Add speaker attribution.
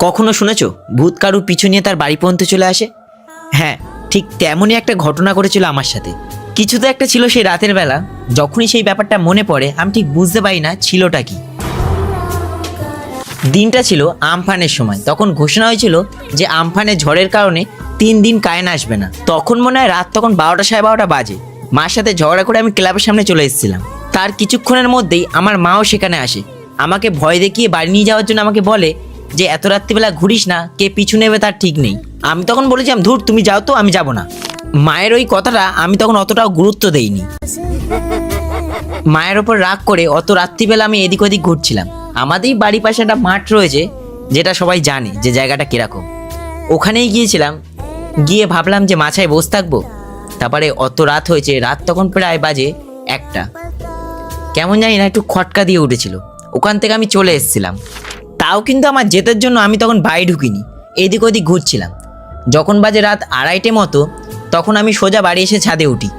Speaker 1: কখনো শুনেছো ভূত কারুর পিছু নিয়ে তার বাড়ি পর্যন্ত চলে আসে? হ্যাঁ, ঠিক তেমনই একটা ঘটনা ঘটেছিল আমার সাথে। কিছু তো একটা ছিল সেই রাতের বেলা। যখনই সেই ব্যাপারটা মনে পড়ে আমি ঠিক বুঝতে পারি না ছিলটা কি। দিনটা ছিল আমফানের সময়। তখন ঘোষণা হয়েছিল যে আমফানের ঝড়ের কারণে 3 দিন কারেন্ট আসবে না। তখন মনে হয় রাত তখন 12টা 12:30 বাজে। মার সাথে ঝগড়া করে আমি ক্লাবের সামনে চলে এসেছিলাম। তার কিছুক্ষণের মধ্যেই আমার মাও সেখানে আসে। আমাকে ভয় দেখিয়ে বাড়ি নিয়ে যাওয়ার জন্য আমাকে বলে যে এত রাত্রিবেলা ঘুরিস না, কে পিছু নেবে তার ঠিক নেই। আমি তখন বলেছিলাম ধুর, তুমি যাও তো, আমি যাব না। মায়ের ওই কথাটা আমি তখন অতটাও গুরুত্ব দেইনি। মায়ের ওপর রাগ করে অত রাত্রিবেলা আমি এদিক ওদিক ঘুরছিলাম। আমাদেরই বাড়ির পাশে একটা মাঠ রয়েছে, যেটা সবাই জানে যে জায়গাটা কিরকম। ওখানেই গিয়েছিলাম। গিয়ে ভাবলাম যে মাছায় বসে থাকবো। তারপরে অত রাত হয়েছে, রাত তখন প্রায় বাজে 1টা। কেমন জানি না একটু খটকা দিয়ে উঠেছিল। ওখান থেকে আমি চলে এসেছিলাম। তাও কিন্তু আমার জেতের জন্য আমি তখন বাড়ি ঢুকিনি, এদিক ওদিক ঘুরছিলাম। যখন বাজে রাত 2:30 মতো, তখন আমি সোজা বাড়ি এসে ছাদে উঠি।